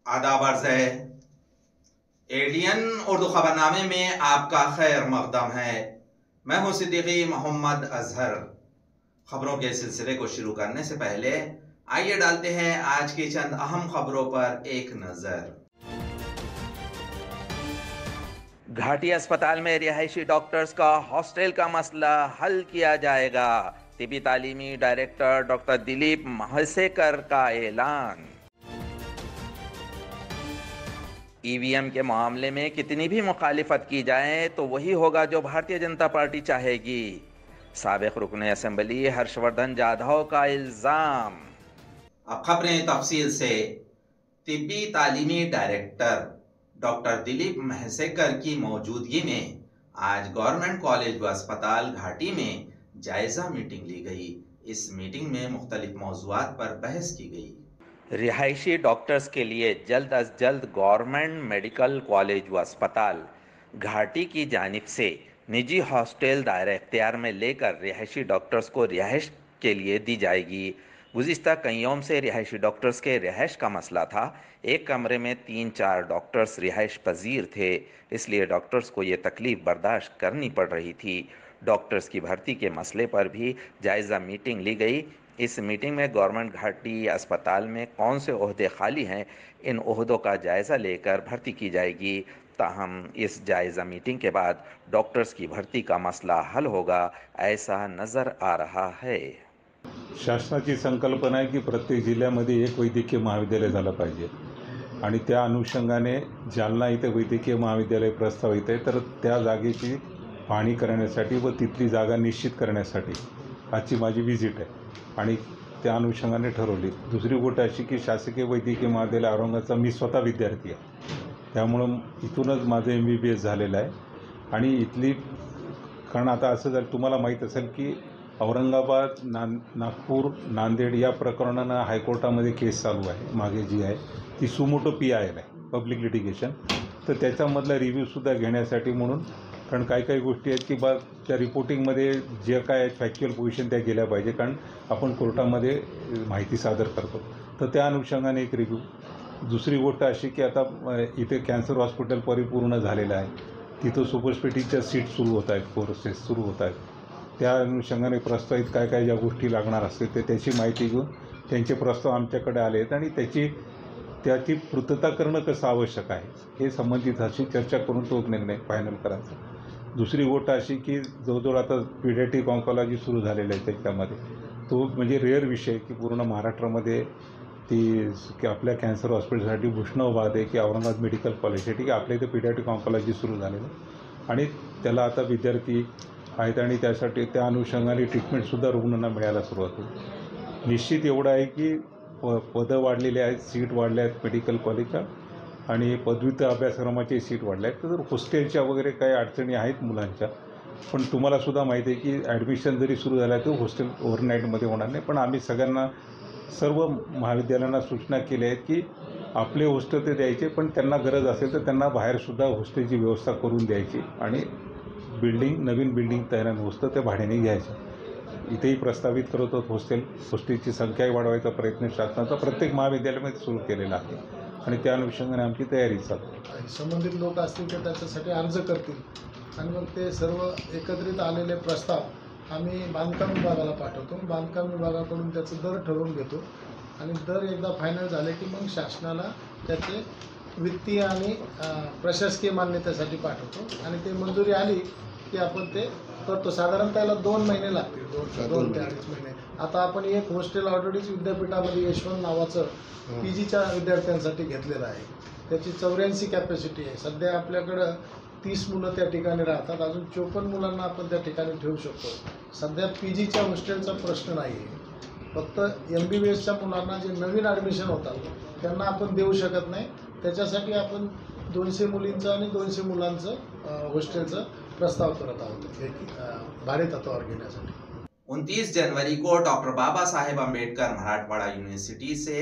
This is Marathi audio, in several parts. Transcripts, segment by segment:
आदाब अर्ज़ है। एडीएन उर्दू खबरनामे में आपका खैर मकदम है। मैं हूं सिद्दीकी मोहम्मद अजहर। खबरों के सिलसिले को शुरू करने से पहले आइए डालते हैं आज की चंद अहम खबरों पर एक नजर। घाटी अस्पताल में रिहायशी डॉक्टर्स का हॉस्टल का मसला हल किया जाएगा। तिबी तालीमी डायरेक्टर डॉक्टर दिलीप महसेकर का ऐलान। ईवीएम के मामले में कितनी भी मुखालिफत की जाए तो वही होगा जो भारतीय जनता पार्टी चाहेगी। साबिक रुकन असेंबली हर्षवर्धन जाधव का इल्जाम। अब खबरें तफसील से। तिब्बी तालीमी डायरेक्टर डॉक्टर दिलीप महसेकर की मौजूदगी में आज गवर्नमेंट कॉलेज व अस्पताल घाटी में जायजा मीटिंग ली गई। इस मीटिंग में मुख्तलिफ मौज़ूआत पर बहस की गई। रिहायशी डॉक्टर्स के लिए जल्द अज जल्द गवर्नमेंट मेडिकल कॉलेज व अस्पताल घाटी की जानिब से निजी हॉस्टल दायरे इख्तियार में लेकर रिहायशी डॉक्टर्स को रिहाइश के लिए दी जाएगी। गुज़िश्ता कई यौम से रिहायशी डॉक्टर्स के रिहाइश का मसला था। एक कमरे में 3-4 डॉक्टर्स रिहाइश पजीर थे, इसलिए डॉक्टर्स को ये तकलीफ़ बर्दाश्त करनी पड़ रही थी। डॉक्टर्स की भर्ती के मसले पर भी जायज़ा मीटिंग ली गई। इस मीटिंग में गवर्नमेंट घाटी अस्पताल में कौन से ओहदे खाली हैं, इन ओहदों का जायज़ा लेकर भर्ती की जाएगी। ताहम इस जायज़ा मीटिंग के बाद डॉक्टर्स की भर्ती का मसला हल होगा, ऐसा नज़र आ रहा है। शासनाची संकल्पना आहे की प्रत्येक जिल्ह्यामध्ये एक वैद्यकीय महाविद्यालय झालं पाहिजे आणि त्या अनुषंगाने जालना इथे वैद्यकीय महाविद्यालय प्रस्तावित आहे। तर त्या जागेची पाहणी करण्यासाठी व तिथली जागा निश्चित करण्यासाठी आजची माझी व्हिजिट आहे आणि त्या अनुषंगाने ठरवली। दुसरी गोष्ट अशी की शासकीय वैद्यकीय महाविद्यालय औरंगाबादचा मी स्वतः विद्यार्थी आहे, त्यामुळं इथूनच माझं MBBS झालेलं आहे आणि इथली कारण आता असं जर तुम्हाला माहीत असेल की औरंगाबाद नागपूर नांदेड या प्रकरणानं हायकोर्टामध्ये केस चालू आहे। मागे जी आहे ती सुमोटो PIL आहे, पब्लिक लिटिगेशन। तर त्याच्यामधला रिव्ह्यूसुद्धा घेण्यासाठी म्हणून, कारण काही गोष्टी आहेत की बा त्या रिपोर्टिंगमध्ये जे काय फॅक्च्युअल पोझिशन त्या गेल्या पाहिजे, कारण आपण कोर्टामध्ये माहिती सादर करतो। तर त्या अनुषंगाने एक रिव्ह्यू। दुसरी गोष्ट अशी की आता इथे कॅन्सर हॉस्पिटल परिपूर्ण झालेलं आहे, तिथं सुपरस्पेशालिटीच्या सीट सुरू होत आहेत, कोर्सेस सुरू होत आहेत। त्या अनुषंगाने प्रस्तावित काय ज्या गोष्टी लागणार असतील ते त्याची माहिती घेऊन त्यांचे प्रस्ताव आमच्याकडे आले आहेत आणि त्याची पूर्तता करणं कसं आवश्यक आहे हे संबंधित अशी चर्चा करून तो निर्णय फायनल करायचा। दुसरी गोष्ट अशी की जवळजवळ आता पीडियाट्रिक ऑन्कॉलॉजी सुरू झालेलं आहे, त्याच्यामध्ये तो म्हणजे रेअर विषय की पूर्ण महाराष्ट्रामध्ये की आपल्या कॅन्सर हॉस्पिटलसाठी भूषणाबाद आहे की औरंगाबाद मेडिकल कॉलेज आहे, ठीक आहे, आपल्या इथे पीडियाट्रिक ऑन्कॉलॉजी सुरू झालेलं आणि त्याला आता विद्यार्थी आहेत आणि त्यासाठी त्या अनुषंगाने ट्रीटमेंटसुद्धा रुग्णांना मिळायला सुरुवात होईल। निश्चित एवढं आहे की पदं वाढलेली आहेत, सीट वाढल्या आहेत मेडिकल कॉलेजच्या आणि पदव्युत्तर अभ्यासक्रमाचे सीट वाढल्या आहेत। तर हॉस्टेलच्या वगैरे काही अडचणी आहेत मुलांच्या, पण तुम्हालासुद्धा माहिती आहे की ॲडमिशन जरी सुरू झालं तर हॉस्टेल ओव्हरनाईटमध्ये होणार नाही। पण आम्ही सगळ्यांना सर्व महाविद्यालयांना सूचना केल्या आहेत की आपले हॉस्टेल ते द्यायचे, पण त्यांना गरज असेल तर त्यांना बाहेरसुद्धा हॉस्टेलची व्यवस्था करून द्यायची आणि नवीन बिल्डिंग तयार होतं ते भाड्याने घ्यायचं। इथेही प्रस्तावित करत आहोत हॉस्टेलची संख्याही वाढवायचा प्रयत्न शासनाचा प्रत्येक महाविद्यालयामध्ये सुरू केलेला आहे आणि त्या अनुषंगाने आमची तयारी चालू आहे। संबंधित लोक असतील ते त्याच्यासाठी अर्ज करतील आणि मग ते सर्व एकत्रित आलेले प्रस्ताव आम्ही बांधकाम विभागाला पाठवतो। बांधकाम विभागाकडून त्याचं दर ठरवून घेतो आणि दर एकदा फायनल झाले की मग शासनाला त्याचे वित्तीय आणि प्रशासकीय मान्यतेसाठी पाठवतो आणि ते मंजुरी आली की आपण ते करतो। साधारण त्याला 2 महिने लागतील, 2 ते 2.5 महिने। आता आपण एक हॉस्टेल ऑलरेडीच विद्यापीठामध्ये यशवंत नावाचं PGच्या विद्यार्थ्यांसाठी घेतलेलं आहे, त्याची 84 कॅपॅसिटी आहे। सध्या आपल्याकडं 30 मुलं त्या ठिकाणी राहतात, अजून 54 मुलांना आपण त्या ठिकाणी ठेवू शकतो। सध्या PGच्या हॉस्टेलचा प्रश्न नाही आहे, फक्त MBBSच्या मुलांना जे नवीन ॲडमिशन होतात त्यांना आपण देऊ शकत नाही। त्याच्यासाठी आपण 200 मुलींचं आणि 200 मुलांचं हॉस्टेलचं प्रस्ताव करत आहोत एक भाडे तत्वावर घेण्यासाठी. 29 जनवरी को डॉक्टर बाबा साहेब अम्बेडकर मराठवाड़ा यूनिवर्सिटी से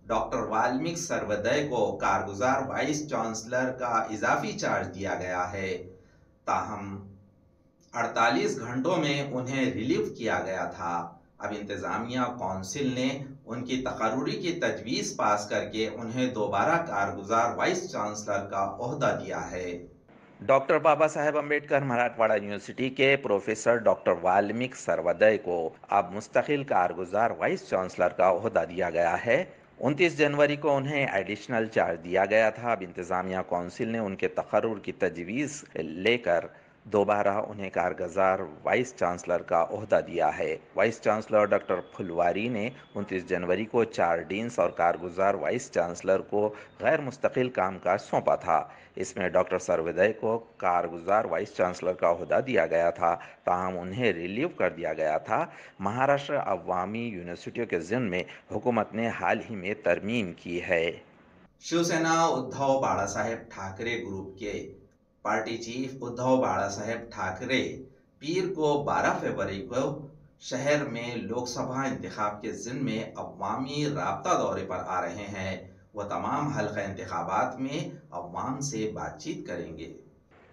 डॉक्टर वाल्मीकि सर्वोदय को कारगुजार वाइस चांसलर का इजाफी चार्ज दिया गया है। ताहम 48 घंटों में उन्हें रिलीव किया गया था। अब इंतजामिया काउंसिल ने उनकी तकर्रुरी की तजवीज़ पास करके उन्हें दोबारा कारगुजार वाइस चांसलर का ओहदा दिया है। डॉक्टर बाबा साहेब अम्बेडकर मराठवाड़ा यूनिवर्सिटी के प्रोफेसर डॉक्टर वाल्मीकि सर्वोदय को अब मुस्तकिल कारगुजार वाइस चांसलर का ओहदा दिया गया है। 29 जनवरी को उन्हें एडिशनल चार्ज दिया गया था। अब इंतजामिया काउंसिल ने उनके तकर्रुर की तजवीज़ लेकर दोबारा उन्हें कारगुजार वाइस चांसलर का ओहदा दिया है। वाइस चांसलर डॉक्टर फुलवारी ने 29 जनवरी को 4 डीन्स और कारगुजार वाइस चांसलर को गैर मुस्तकिल कामकाज सौंपा था। इसमें डॉक्टर सर्वोदय को कारगुजार वाइस चांसलर का ओहदा दिया गया था, ताहम उन्हें रिलीव कर दिया गया था। महाराष्ट्र अवामी यूनिवर्सिटियों के ज़िम्मे में हुकूमत ने हाल ही में तरमीम की है। शिवसेना उद्धव बाळासाहेब ठाकरे ग्रुप के पार्टी चीफ उद्धव बाळासाहेब ठाकरे पीर को 12 फरवरी को शहर में लोकसभा इंतखाब के ज़िम्मे अवामी राब्ता दौरे पर आ रहे हैं। वह तमाम हल्का इंतखाबात में अवाम से बातचीत करेंगे।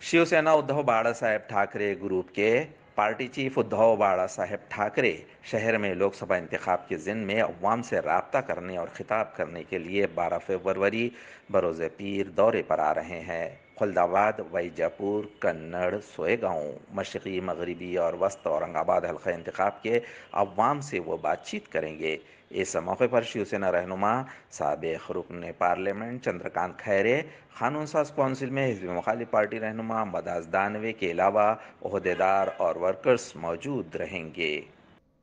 शिवसेना उद्धव बाळासाहेब ठाकरे ग्रुप के पार्टी चीफ उद्धव बाळासाहेब ठाकरे शहर में लोकसभा इंतखाब के ज़िम्मे में अवाम से राब्ता करने और खिताब करने के लिए 12 फरवरी बरोज़ पीर दौरे पर आ रहे हैं। खुलदाबाद, वैजापुर, कन्नड़, सोएगांव, मशरक़ी, मगरबी और वस्त औरंगाबाद हल्का इंतखाब के अवाम से वो बातचीत करेंगे। इस मौके पर शिवसेना रहनुमा साबिक़ रुकन पार्लियामेंट चंद्रकांत खैरे, कानून साज काउंसिल में हिज़्ब मुखालिफ पार्टी रहनुमा मदाज दानवे के अलावा ओहदेदार और वर्कर्स मौजूद रहेंगे।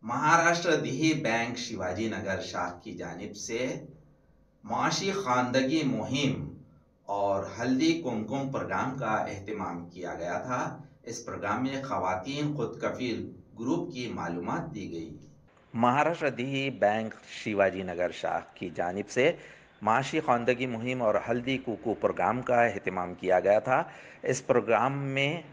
महाराष्ट्र दिही बैंक शिवाजी नगर शाख की जानिब से माशी खानदगी मुहिम और हल्दी कुमकुम प्रोग्राम का एहतमाम किया गया था। इस प्रोग्राम में ख़वातीन खुद कफील ग्रुप की मालूमात दी गई। महाराष्ट्र दिही बैंक शिवाजी नगर शाख की जानिब से माशी खानदगी मुहिम और हल्दी कुकू प्रोग्राम का एहतमाम किया गया था। इस प्रोग्राम में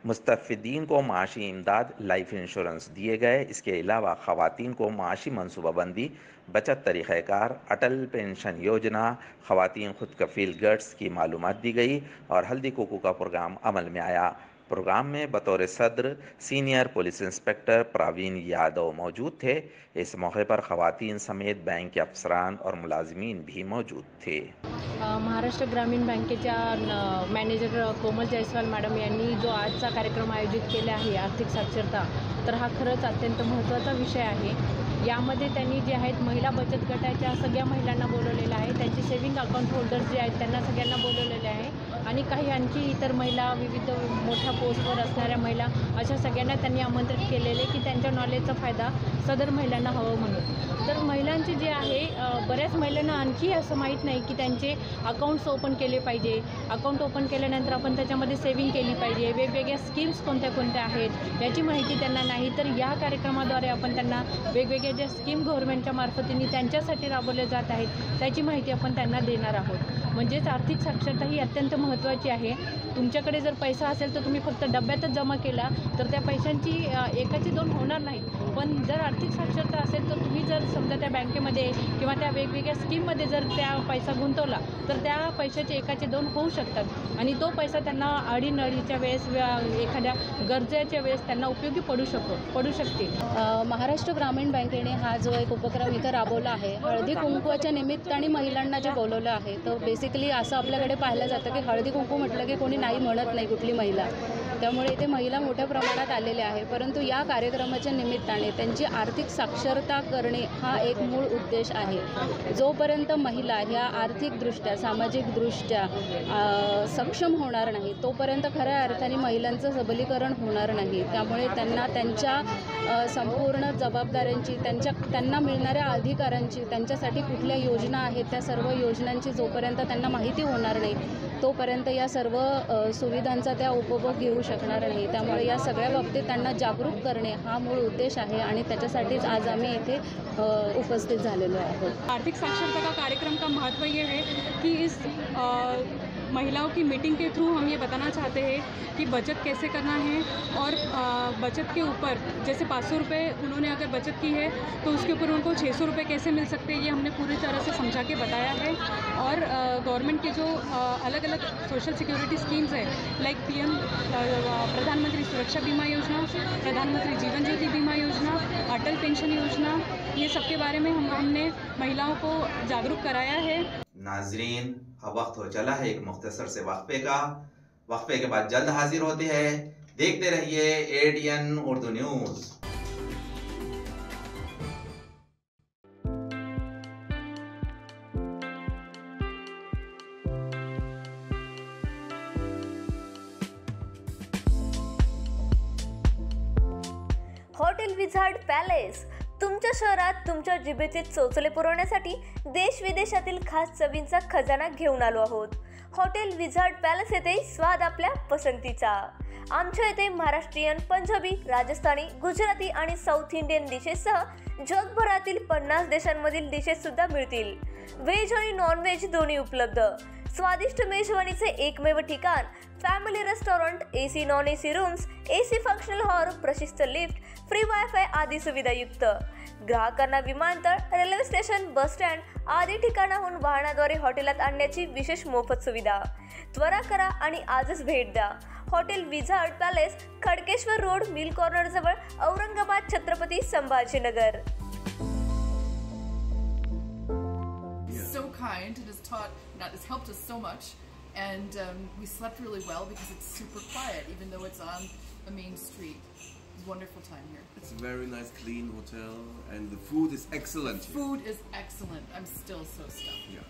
मुस्तफ़िदीन को माशी इमदाद, लाइफ इंश्योरेंस दिए गए। इसके अलावा ख़वातीन को माशी मनसूबाबंदी, बचत तरीक़ाकार, अटल पेंशन योजना, ख़वातीन खुद कफील गट्स की मालूमात दी गई और हल्दी कुकू का प्रोग्राम अमल में आया। प्रोग्राम में बतौर सदर senior police inspector Praveen Yadav मौजूद थे। इस मौके पर ख़वातीन समेत बैंक के अफसरान और मुलाजमीन भी मौजूद थे। महाराष्ट्र ग्रामीण बँकेच्या मॅनेजर कोमल जयस्वाल मॅडम यांनी जो आजचा कार्यक्रम आयोजित केला आहे आर्थिक साक्षरता, तर हा खरंच अत्यंत महत्त्वाचा विषय आहे। यामध्ये त्यांनी जे आहेत महिला बचत गटाच्या सगळ्या महिलांना बोलवलेलं आहे, त्यांचे सेविंग अकाउंट होल्डर्स जे आहेत त्यांना सगळ्यांना बोलवलेले आहे आणि काही आणखी इतर महिला, विविध मोठ्या पोस्टवर असणाऱ्या महिला, अशा सगळ्यांना त्यांनी आमंत्रित केलेले की त्यांच्या नॉलेजचा फायदा सदर महिलांना हवं म्हणून। तर महिलांचे जे आहे बऱ्याच महिलांना आणखी असं माहीत नाही की त्यांचे अकाउंट्स ओपन केले पाहिजे। अकाउंट ओपन केल्यानंतर आपण त्याच्यामध्ये सेविंग केली पाहिजे, वेगवेगळ्या स्कीम्स कोणत्या कोणत्या आहेत याची माहिती त्यांना नाही। तर या कार्यक्रमाद्वारे आपण त्यांना वेगवेगळ्या ज्या स्कीम गव्हर्नमेंटच्या मार्फतीने त्यांच्यासाठी राबवल्या जात आहेत त्याची माहिती आपण त्यांना देणार आहोत। म्हणजेच आर्थिक साक्षरता ही अत्यंत महत्त्वाची आहे। तुमच्याकडे जर पैसा असेल तर तुम्ही फक्त डब्यातच जमा केला तर त्या पैशांची एकाची दोन होणार नाही, पण जर आर्थिक साक्षरता असेल तर तुम्ही जर समजा त्या बँकेमध्ये किंवा त्या वेगवेगळ्या स्कीममध्ये जर त्या पैसा गुंतवला तर त्या पैशाचे एकाचे दोन होऊ शकतात आणि तो पैसा त्यांना अडीनडीच्या वेळेस एखाद्या गरजेच्या वेळेस त्यांना उपयोगी पडू शकते। महाराष्ट्र ग्रामीण बँकेने हा जो एक उपक्रम इथं राबवला आहे, हळदी कुंकवाच्या निमित्ताने महिलांना जे बोलवलं आहे, तर बेसिकली असं आपल्याकडे पाहिलं जातं की हळदी कुंकू म्हटलं की कोणी नाही म्हणत नाही कुठली महिला, त्यामुळे इथे महिला मोठ्या प्रमाणात आलेल्या आहे। परंतु या कार्यक्रमाच्या निमित्ताने त्यांची आर्थिक साक्षरता करणे हा एक मूळ उद्देश आहे। जोपर्यंत महिला ह्या आर्थिकदृष्ट्या, सामाजिकदृष्ट्या सक्षम होणार नाही तोपर्यंत खऱ्या अर्थाने महिलांचं सबलीकरण होणार नाही। त्यामुळे त्यांना त्यांच्या संपूर्ण जबाबदाऱ्यांची, त्यांना मिळणाऱ्या अधिकारांची, त्यांच्यासाठी कुठल्या योजना आहेत त्या सर्व योजनांची जोपर्यंत त्यांना माहिती होणार नाही तोपर्यंत या सर्व सुविधांचा त्या उपभोग घेऊ शकणार नाही। त्यामुळे या सगळ्या बाबतीत त्यांना जागरूक करणे हा मूळ उद्देश आहे आणि त्याच्यासाठीच आज आम्ही इथे उपस्थित झालेलो आहोत। आर्थिक साक्षरता का कार्यक्रम का महत्व ये है कि इस महिलाओं की मीटिंग के थ्रू हम ये बताना चाहते हैं कि बचत कैसे करना है और बचत के ऊपर जैसे 500 रुपये उन्होंने अगर बचत की है तो उसके ऊपर उनको 600 रुपये कैसे मिल सकते हैं, ये हमने पूरी तरह से समझा के बताया है। और गवर्नमेंट के जो अलग अलग सोशल सिक्योरिटी स्कीम्स है लाइक PM प्रधानमंत्री सुरक्षा बीमा योजना, प्रधानमंत्री जीवन ज्योति बीमा योजना, अटल पेंशन योजना, ये सब के बारे में हमने महिलाओं को जागरूक कराया है। नाजरीन, अब वक्त हो चला है एक मुख्तसर से वक्फे का। वक्फे के बाद जल्द हाजिर होते हैं। देखते रहिए ADN Urdu news. Hotel wizard palace तुमच्या शहरात तुमच्या जिभेचे चोचले पुरवण्यासाठी देश विदेशातील खास चवींचा खजाना घेऊन आलो आहोत। हॉटेल विझार्ड पॅलेस येथे स्वाद आपल्या पसंतीचा। आमच्या येथे महाराष्ट्रीयन, पंजाबी, राजस्थानी, गुजराती आणि साऊथ इंडियन डिशेससह जगभरातील 50 देशांमधील डिशेस सुद्धा मिळतील। व्हेज आणि नॉन व्हेज दोन्ही उपलब्ध। स्वादिष्ट मेजवानीचे एकमेव ठिकाण, family restaurant, AC non AC rooms, AC functional hall, प्रशस्त लिफ्ट, फ्री वायफाय आदी सुविधायुक्त। ग्राहकांना विमानतळ, रेल्वे स्टेशन, बस स्टँड आदी ठिकाणाहून वाहनाद्वारे हॉटेलात आणण्याची विशेष मोफत सुविधा। त्वरा करा आणि आजच भेट द्या। Hotel wizard palace, Khadkeshwar road, mill corner जवळ, Aurangabad, Chhatrapati Sambhajinagar. So kind and has helped us so much, and we slept really well because it's super quiet even though it's on the main street. It's a wonderful time here. It's a very nice clean hotel and the food is excellent here. Food is excellent. I'm still so stuffed. Yeah.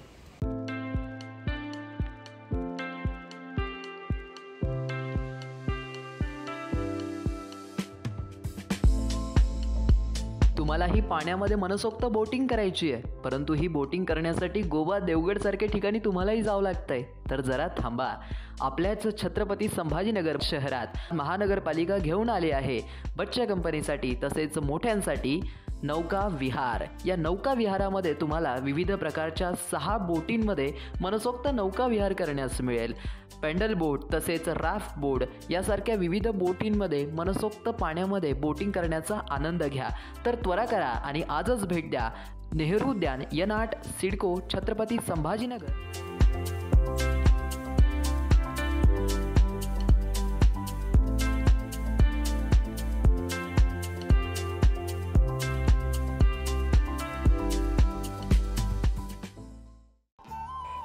तुम्हालाही पाण्यामध्ये मनसोक्त बोटिंग करायची आहे, परंतु ही बोटिंग करण्यासाठी गोवा, देवगड सारख्या ठिकाणी तुम्हालाही जावं लागतंय, तर जरा थांबा। आपल्याच छत्रपती संभाजीनगर शहरात महानगरपालिका घेऊन आली आहे बच्चा कंपनीसाठी तसेच मोठ्यांसाठी नौका विहार। या नौका विहारामध्ये तुम्हाला विविध प्रकारच्या 6 बोटींमध्ये मनसोक्त नौका विहार करण्यास मिळेल। पेंडल बोट तसेच राफ्ट बोट यासारख्या विविध बोटींमध्ये मनसोक्त पाण्यामध्ये बोटिंग करण्याचा आनंद घ्या। तर त्वरा करा आणि आजच भेट द्या नेहरू उद्यान, यनाट, सिडको, छत्रपती संभाजीनगर।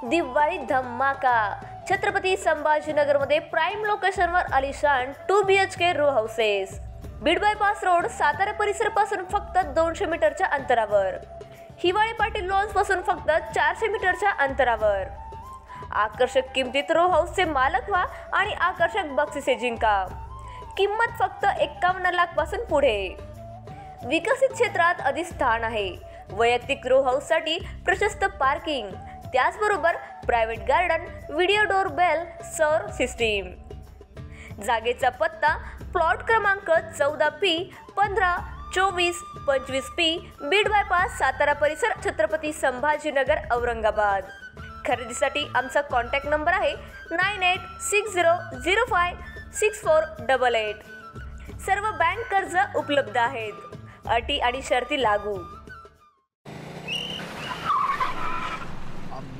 दिवाळी धमाका छत्रपती संभाजीनगरमध्ये प्राईम लोकेशनवर आलिशान 2 BHK row houses. Beed bypass road, Satara परिसरापासून फक्त 200 मीटरच्या अंतरावर। हिवाळी पाटील लॉन्स पासून फक्त 400 मीटरच्या अंतरावर। आकर्षक किमतीत रो हाऊसचे मालक व्हा आणि आकर्षक बक्षिसे जिंका। किंमत फक्त 51 लाख पासून पुढे। विकसित क्षेत्रात अधिष्ठान आहे। वैयक्तिक रो हाऊससाठी प्रशस्त पार्किंग, त्याचबरोबर private garden, video door bell, सौर सिस्टीम। जागेचा पत्ता प्लॉट क्रमांक 14P 15 24 25P Beed bypass, Satara परिसर, छत्रपती संभाजीनगर, औरंगाबाद। खरेदीसाठी आमचा कॉन्टॅक्ट नंबर आहे 9860056488। सर्व बँक कर्ज उपलब्ध आहेत। अटी आणि शर्ती लागू।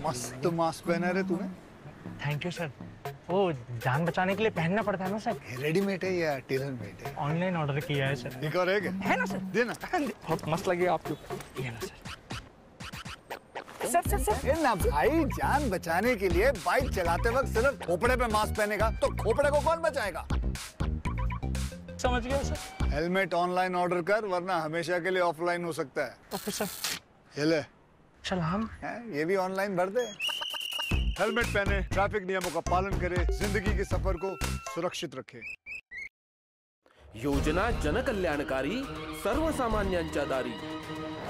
मस्त मास्क पहना रे तूने। Thank you sir. वो जान बचाने के लिए पहनना पड़ता है ना सर। रेडीमेड है या टेलर मेड है? ऑनलाइन ऑर्डर किया है सर। एक और है क्या? है ना सर। देना। बहुत मस्त लगे आपको। ये ना सर। सर ना भाई, जान बचाने के लिए बाइक चलाते वक्त सिर्फ खोपड़े पे मास्क पहनेगा तो खोपड़े को कौन बचाएगा? समझ गया सर। हेलमेट ऑनलाइन ऑर्डर कर, वरना हमेशा के लिए ऑफलाइन हो सकता है। Okay sir. ये ले सलाम। ये भी ऑनलाइन भर दे। हेलमेट पहने, ट्रैफिक नियमों का पालन करे, जिंदगी के सफर को सुरक्षित रखे। योजना जनकल्याणकारी, सर्वसामान्यांच्या दारी.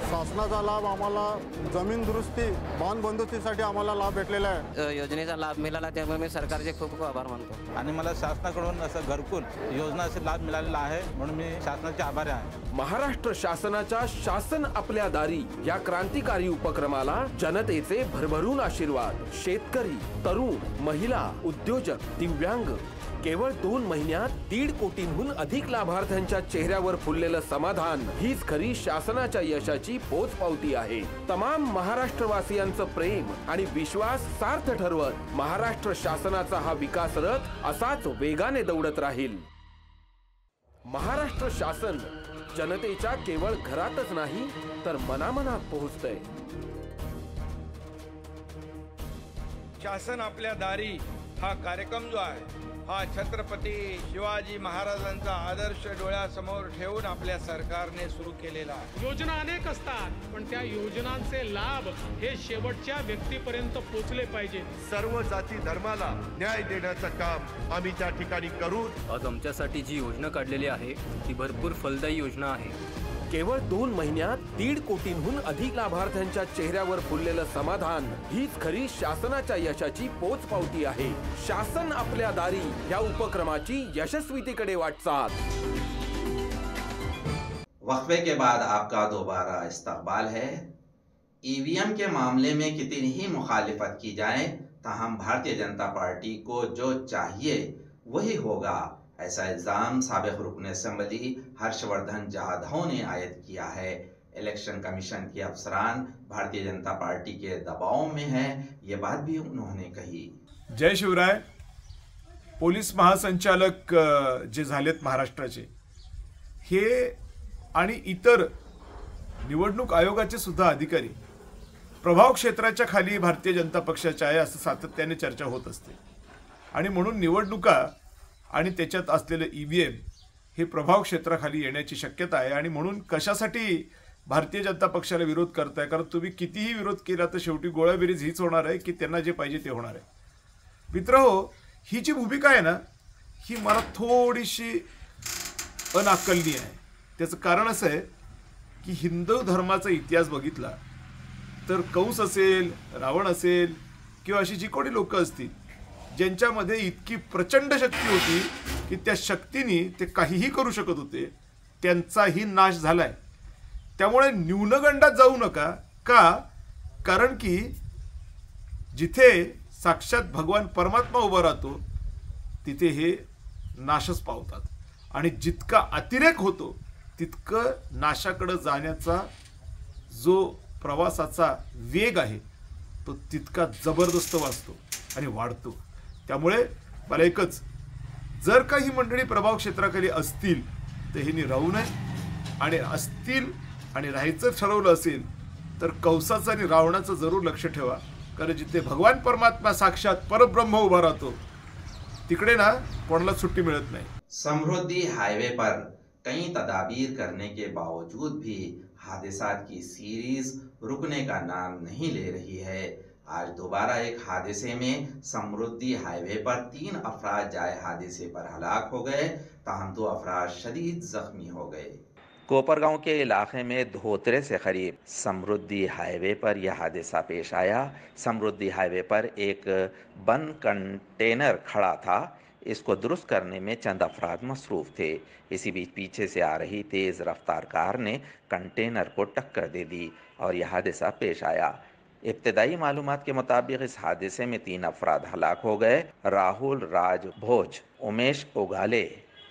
शासनाचा लाभ आम्हाला जमीन दुरुस्ती, बांध बंदुकीसाठी आम्हाला लाभ भेटलेला आहे. योजनेचा लाभ मिळाला त्यामुळे मी सरकारचे खूप खूप आभार मानतो. आणि मला शासनाकडून असं घरकुल योजनाचा लाभ मिळालेला आहे म्हणून मी शासनाचे आभारी आहे. महाराष्ट्र शासनाच्या शासन आपल्या दारी या क्रांतिकारी उपक्रमाला जनतेचे भरभरून आशीर्वाद. शेतकरी, तरुण, महिला, उद्योजक, दिव्यांग, केवळ 2 महिन्यात 1.5 कोटींहून अधिक लाभार्थ्यांच्या चेहऱ्यावर फुललेलं समाधान हीच खरी शासनाच्या यशाची पोचपावती आहे. तमाम महाराष्ट्रवासियांचं प्रेम आणि विश्वास सार्थ ठरवत महाराष्ट्र शासनाचा हा विकास रथ असाच वेगाने दौडत राहील. महाराष्ट्र शासन जनतेच्या केवळ घरातच नाही तर मनामनात पोहोचतंय. शासन आपल्या दारी हा कार्यक्रम जो आहे हा छत्रपती शिवाजी महाराजांचा आदर्श डोळ्यासमोर ठेवून आपल्या सरकारने सुरू केलेला आहे. योजना अनेक असतात पण त्या योजनांचे लाभ हे शेवटच्या व्यक्तीपर्यंत पोहोचले पाहिजे. सर्व जाती धर्माला न्याय देण्याचं काम आम्ही त्या ठिकाणी करू. आज आमच्यासाठी जी योजना काढलेली आहे ती भरपूर फलदायी योजना आहे. केवळ 2 महिन्यात 1.5 कोटींहून अधिक लाभार्थ्यांच्या चेहऱ्यावर फुललेलं समाधान हीच खरी शासनाच्या यशाची पोचपावती आहे. शासन आपल्या दारी या उपक्रमाची यशस्वीतेकडे वाटचाल. वक्फे के बाद आपका दोबारा इस्तकबाल है. ईवीएम के मामले में कितनी ही मुखालिफत की जाए ताहम भारतीय जनता पार्टी को जो चाहिए वही होगा, ऐसा इल्जाम साबिक रुकन असेंबली हर्षवर्धन जाधव ने आयद किया है. इलेक्शन कमीशन के अफसरान भारतीय जनता पार्टी के दबाव में है, ये बात भी उन्होंने कही. जय शिवराय. पोलीस महासंचालक जे झालेत महाराष्ट्राचे हे आणि इतर निवडणूक आयोगाचे सुद्धा अधिकारी प्रभाव क्षेत्राच्या खाली भारतीय जनता पक्षाच्या आहे असं सातत्याने चर्चा होत असते. आणि म्हणून निवडणुका आणि त्याच्यात असलेलं ईव्हीएम हे प्रभाव क्षेत्राखाली येण्याची शक्यता आहे. आणि म्हणून कशासाठी भारतीय जनता पक्षाला विरोध करताय, कारण तुम्ही कितीही विरोध केला तर शेवटी गोळाबेरीज हीच होणार आहे की त्यांना जे पाहिजे ते होणार आहे. मित्रहो, ही जी भूमिका आहे ना ही मला थोडीशी अनाकलनीय आहे. त्याचं कारण असं आहे की हिंदू धर्माचा इतिहास बघितला तर कंस असेल, रावण असेल किंवा अशी जी कोणी लोक असतील ज्यांच्यामध्ये इतकी प्रचंड शक्ती होती की त्या शक्तीने ते काहीही करू शकत होते, त्यांचाही नाश झालाय. त्यामुळे न्यूनगंडात जाऊ नका. का? कारण की जिथे साक्षात भगवान परमात्मा उभा राहतो तिथे हे नाशच पावतात. आणि जितका अतिरेक होतो तितकं नाशाकडे जाण्याचा जो प्रवासाचा वेग आहे तो तितका जबरदस्त वाचतो आणि वाढतो. त्यामुळे मला एकच, जर का ही मंडळी प्रभाव क्षेत्राखाली असतील तर हे राहू नये, आणि असतील आणि राहायचं ठरवलं असेल तर कंसाचं आणि रावणाचं जरूर लक्ष ठेवा. कारण जिथे भगवान परमात्मा साक्षात परब्रह्म उभा राहतो तिकडे ना कोणाला सुट्टी मिळत नाही. समृद्धि हाईवे पर कई तदाबीर करने के बावजूद भी हादसात की सीरीज रुकने का नाम नहीं ले रही है. आज दोबारा एक हादसे में समृद्धि हाईवे पर 3 अफराद जाए हादसे पर हलाक हो गए, ताहम 2 अफराद शदीद जख्मी हो गए. कोपरगांव के इलाके में धोतरे से करीब समृद्धि हाईवे पर यह हादसा पेश आया. समृद्धि हाईवे पर एक बंद कंटेनर खड़ा था. इसको दुरुस्त करने में चंद अफराद मसरूफ़ थे. इसी बीच पीछे से आ रही तेज़ रफ्तार कार ने कंटेनर को टक्कर दे दी और यह हादसा पेश आया. इब्तदाई मालूमात के मुताबिक इस हादसे में 3 अफराद हलाक हो गए. राहुल राज भोज, उमेश ओगाले,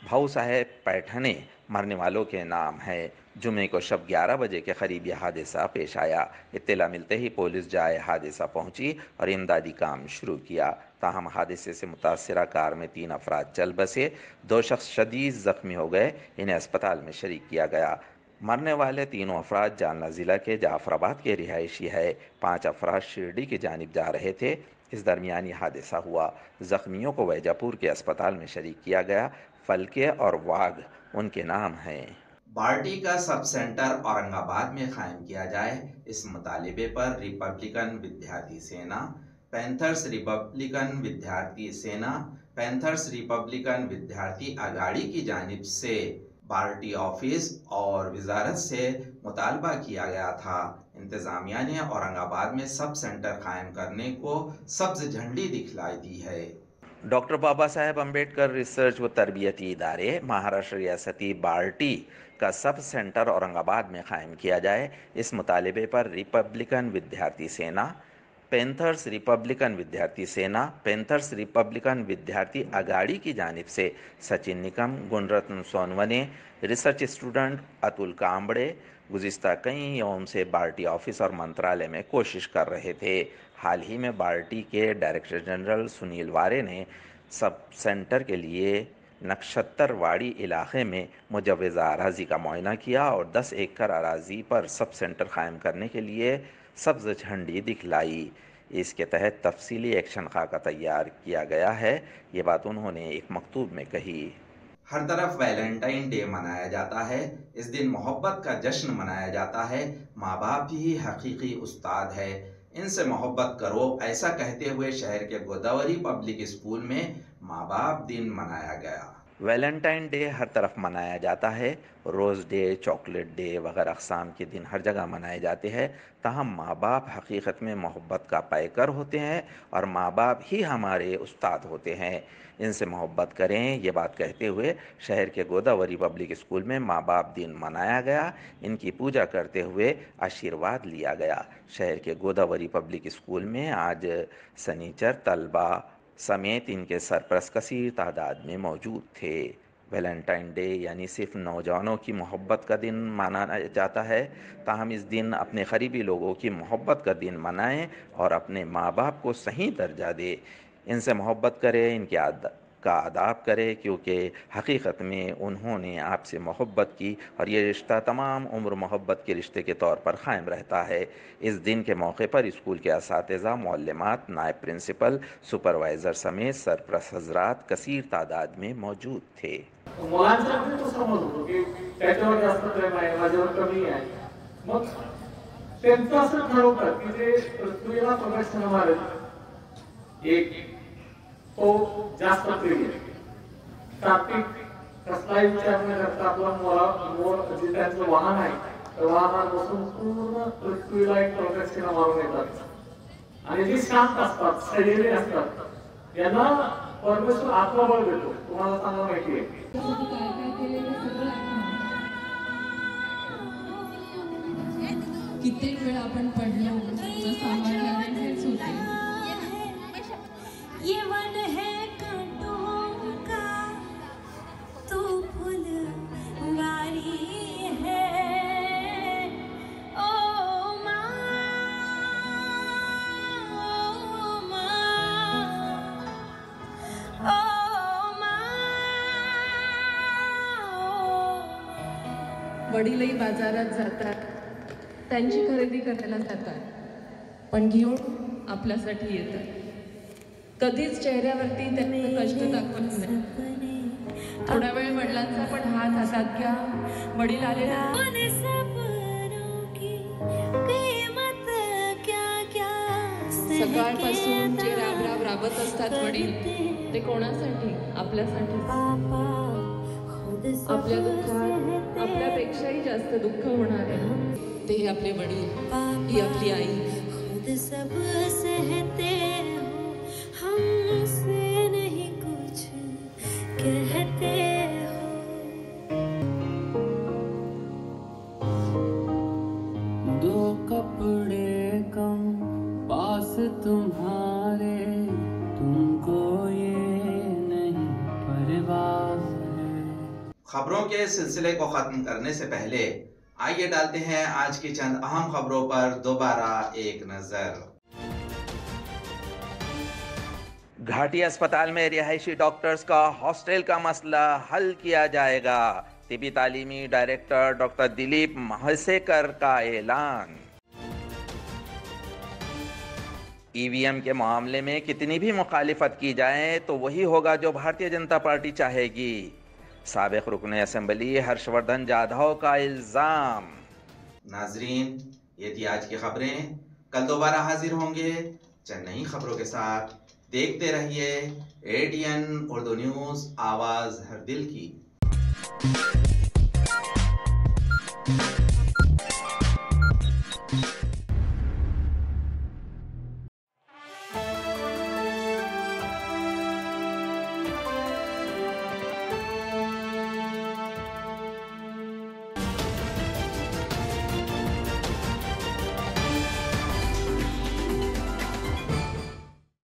भाऊ साहेब पैठने मरने वालों के नाम है. जुमे को शब 11 बजे के करीब यह हादसा पेश आया. इत्तला मिलते ही पुलिस जाए हादसा पहुंची और इमदादी काम शुरू किया. ताहम हादसे से मुतासरा कार में 3 अफराद चल बसे. 2 शख्स शदीद जख्मी हो गए. इन्हें अस्पताल में शरीक किया गया. मरने वाले 3 अफराद जालना ज़िला के जाफराबाद के रिहायशी है. 5 अफराद शिरडी की जानिब जा रहे थे. इस दरमियान यह हादसा हुआ. जख्मियों को वैजापुर के अस्पताल में शरीक किया गया. फलके और वाघ उनके नाम हैं. पार्टी का सब सेंटर औरंगाबाद में कायम किया जाए, इस मुतालिबे पर रिपब्लिकन विद्यार्थी सेना, पैंथर्स रिपब्लिकन विद्यार्थी सेना, पैंथर्स रिपब्लिकन विद्यार्थी अगाड़ी की जानिब से पार्टी ऑफिस और वजारत से मुतालबा किया गया था। इंतजामिया ने औरंगाबाद में सब सेंटर कायम करने को सब्ज झंडी दिखलाई दी है। डॉक्टर बाबा साहेब अम्बेडकर रिसर्च व तरबियती इदारे महाराष्ट्र रियासती पार्टी का सब सेंटर औरंगाबाद में कायम किया जाए, इस मुतालबे पर रिपब्लिकन विद्यार्थी सेना, पैंथर्स रिपब्लिकन विद्यार्थी सेना, पैंथर्स रिपब्लिकन विद्यार्थी अगाड़ी की जानिब से सचिन निकम, गुणरत्न सोनवने, रिसर्च स्टूडेंट अतुल कांबड़े गुज़िस्ता कई यौम से पार्टी ऑफिस और मंत्रालय में कोशिश कर रहे थे। हाल ही में पार्टी के डायरेक्टर जनरल सुनील वारे ने सब सेंटर के लिए नक्षत्रवाड़ी इलाके में मुजव्वज़ा अराज़ी का मुआयना किया और 10 एकड़ अराज़ी पर सब सेंटर कायम करने के लिए सब्ज़ झंडी दिखलाई। इसके तहत तफसीली एक्शन खाका तैयार किया गया है, ये बात उन्होंने एक मकतूब में कही। हर तरफ वैलेंटाइन डे मनाया जाता है, इस दिन मोहब्बत का जश्न मनाया जाता है। माँ बाप ही हकीकी उस्ताद है, इनसे मोहब्बत करो, ऐसा कहते हुए शहर के गोदावरी पब्लिक स्कूल में माँ बाप दिन मनाया गया। वैलेंटाइन डे हर तरफ मनाया जाता है, रोज़ डे, चॉकलेट डे वगैरह अक़साम के दिन हर जगह मनाए जाते हैं। ताहम माँ बाप हकीकत में मोहब्बत का पैकर होते हैं और माँ बाप ही हमारे उस्ताद होते हैं, इनसे मोहब्बत करें, ये बात कहते हुए शहर के गोदावरी पब्लिक स्कूल में माँ बाप दिन मनाया गया। इनकी पूजा करते हुए आशीर्वाद लिया गया। शहर के गोदावरी पब्लिक स्कूल में आज सनीचर तलबा समेत इनके सरपरस्त कसीर तादाद में मौजूद थे। वैलेंटाइन डे यानी सिर्फ नौजवानों की मोहब्बत का दिन माना जाता है, ताहम इस दिन अपने करीबी लोगों की मोहब्बत का दिन मनाएं और अपने माँ बाप को सही दर्जा दे, इनसे मोहब्बत करें, इनके का आदाब करें, क्योंकि हकीकत में उन्होंने आपसे मोहब्बत की और ये रिश्ता तमाम उम्र मोहब्बत के रिश्ते के तौर पर क़ायम रहता है। इस दिन के मौके पर स्कूल के असातिज़ा, मुअल्लिमात, नायब प्रिंसिपल, सुपरवाइज़र समेत सरपरस्त हज़रात कसीर तादाद में मौजूद थे। मुलांचा तो समज होतो की त्याच्यावर जास्त प्रेम आहे, माझ्यावर कमी आहे, मग त्यांचं असं ठरवतात की जे पृथ्वीला प्रकाश ठरवणारे एक तो जास्त प्रिय तात्विक कसलाही विचार न करता आपला मोर जे त्यांचं वाहन आहे त्या वाहनात बसून पूर्ण पृथ्वीला एक प्रदक्षिणा मारून येतात आणि जे शांत असतात, शरीरे असतात, यांना परमेश्वर आत्मबळ देतो। तुम्हाला चांगलं माहिती आहे कित्येक वेळा आपण पडलो सांभाळणारे हेच होते। ये वन है कांटों का, तू फुलवारी है, ओ माँ, ओ माँ, ओ माँ। वडीलही बाजारात जातात, त्यांची खरेदी करायला जातात, पण घेऊन आपल्यासाठी येतात। कधीच चेहऱ्यावरती त्यांचं कष्ट दाखवत नाही। थोडा वेळ वडिलांचा पण हात हातात घ्या, वडील आले ना। सकाळपासून जे राब राबत असतात वडील, ते कोणासाठी? आपल्यासाठी। आपल्या दुःखात आपल्यापेक्षाही जास्त दुःख होणार आहे ते आपले वडील, ही आपली आई। सब सहते हमसे नहीं कुछ कहते हो, दो कपड़े कम पास तुम्हारे, तुमको ये नहीं परवाह है। खबरों के सिलसिले को खत्म करने से पहले आइए डालते हैं आज की चंद अहम खबरों पर दोबारा एक नजर। घाटी अस्पताल में रिहायशी डॉक्टर्स का हॉस्टल का मसला हल किया जाएगा, तिबी तालीमी डायरेक्टर डॉक्टर दिलीप महसेकर का ऐलान। ईवीएम के मामले में कितनी भी मुखालिफत की जाए तो वही होगा जो भारतीय जनता पार्टी चाहेगी, साबिक रुकने असेंबली हर्षवर्धन जाधव का इल्जाम। नाजरीन, ये थी आज की खबरें, कल दोबारा हाजिर होंगे चंद नई खबरों के साथ। देखते रहिए ADN उर्दू न्यूज, आवाज हर दिल की।